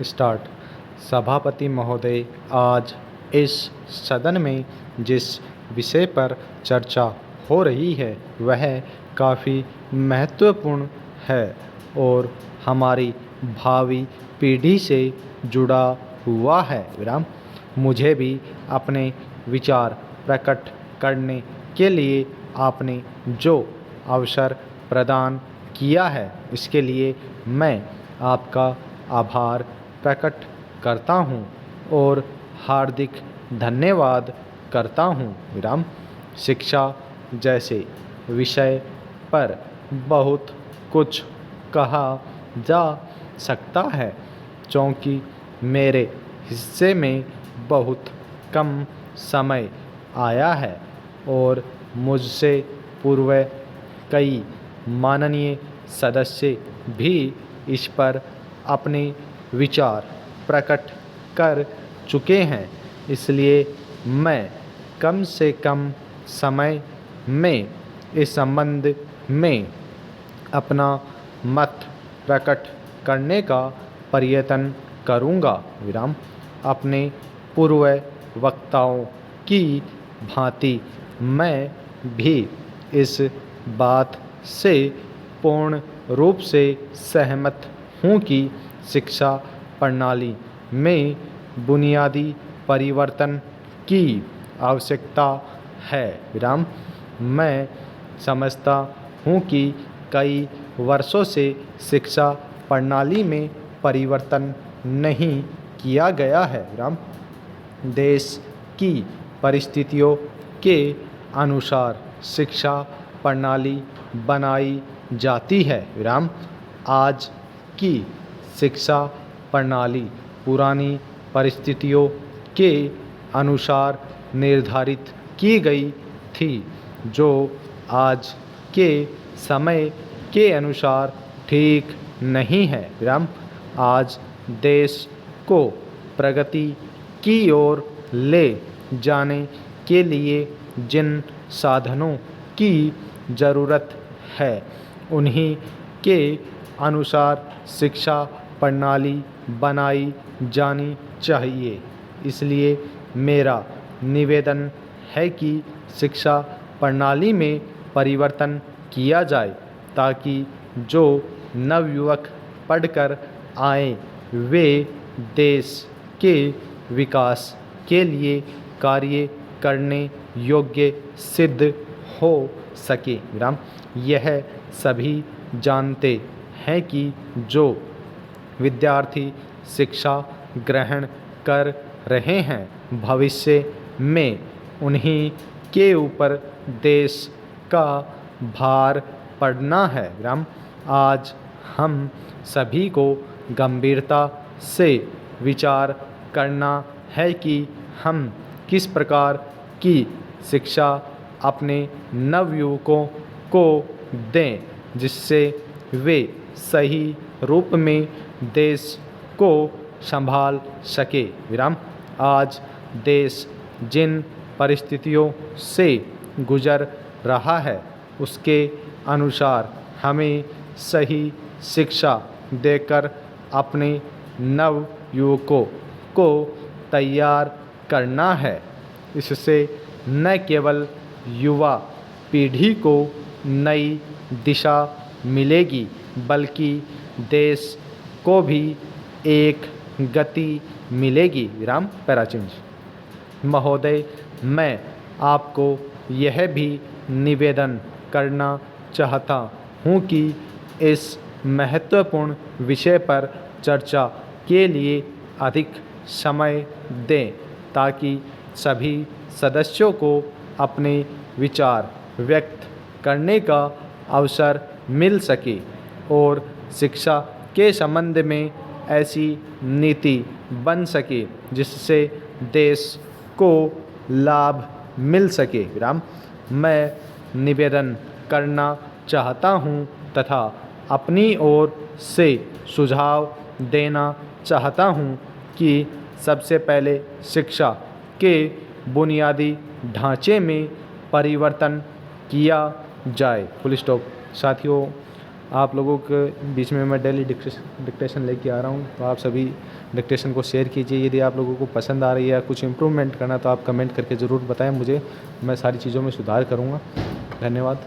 Start. सभापति महोदय, आज इस सदन में जिस विषय पर चर्चा हो रही है वह काफ़ी महत्वपूर्ण है और हमारी भावी पीढ़ी से जुड़ा हुआ है। विराम। मुझे भी अपने विचार प्रकट करने के लिए आपने जो अवसर प्रदान किया है इसके लिए मैं आपका आभार प्रकट करता हूँ और हार्दिक धन्यवाद करता हूँ। विराम। शिक्षा जैसे विषय पर बहुत कुछ कहा जा सकता है, क्योंकि मेरे हिस्से में बहुत कम समय आया है और मुझसे पूर्व कई माननीय सदस्य भी इस पर अपने विचार प्रकट कर चुके हैं, इसलिए मैं कम से कम समय में इस संबंध में अपना मत प्रकट करने का प्रयत्न करूँगा। विराम। अपने पूर्व वक्ताओं की भांति मैं भी इस बात से पूर्ण रूप से सहमत हूँ कि शिक्षा प्रणाली में बुनियादी परिवर्तन की आवश्यकता है। विराम। मैं समझता हूँ कि कई वर्षों से शिक्षा प्रणाली में परिवर्तन नहीं किया गया है। विराम। देश की परिस्थितियों के अनुसार शिक्षा प्रणाली बनाई जाती है। विराम। आज की शिक्षा प्रणाली पुरानी परिस्थितियों के अनुसार निर्धारित की गई थी, जो आज के समय के अनुसार ठीक नहीं है। विराम। आज देश को प्रगति की ओर ले जाने के लिए जिन साधनों की ज़रूरत है उन्हीं के अनुसार शिक्षा प्रणाली बनाई जानी चाहिए। इसलिए मेरा निवेदन है कि शिक्षा प्रणाली में परिवर्तन किया जाए ताकि जो नवयुवक पढ़कर आए वे देश के विकास के लिए कार्य करने योग्य सिद्ध हो सके। विराम। यह सभी जानते हैं कि जो विद्यार्थी शिक्षा ग्रहण कर रहे हैं भविष्य में उन्हीं के ऊपर देश का भार पड़ना है। विराम। आज हम सभी को गंभीरता से विचार करना है कि हम किस प्रकार की शिक्षा अपने नवयुवकों को दें जिससे वे सही रूप में देश को संभाल सके। विराम। आज देश जिन परिस्थितियों से गुजर रहा है उसके अनुसार हमें सही शिक्षा देकर अपने नवयुवकों को तैयार करना है। इससे न केवल युवा पीढ़ी को नई दिशा मिलेगी बल्कि देश को भी एक गति मिलेगी। विराम। पैराचिंज। महोदय, मैं आपको यह भी निवेदन करना चाहता हूँ कि इस महत्वपूर्ण विषय पर चर्चा के लिए अधिक समय दें ताकि सभी सदस्यों को अपने विचार व्यक्त करने का अवसर मिल सके और शिक्षा के संबंध में ऐसी नीति बन सके जिससे देश को लाभ मिल सके। विराम। मैं निवेदन करना चाहता हूँ तथा अपनी ओर से सुझाव देना चाहता हूँ कि सबसे पहले शिक्षा के बुनियादी ढांचे में परिवर्तन किया जाए। Full stop. साथियों, आप लोगों के बीच में मैं डेली डिक्टेशन लेके आ रहा हूँ, तो आप सभी डिक्टेशन को शेयर कीजिए। यदि आप लोगों को पसंद आ रही है या कुछ इम्प्रूवमेंट करना तो आप कमेंट करके ज़रूर बताएं मुझे, मैं सारी चीज़ों में सुधार करूँगा। धन्यवाद।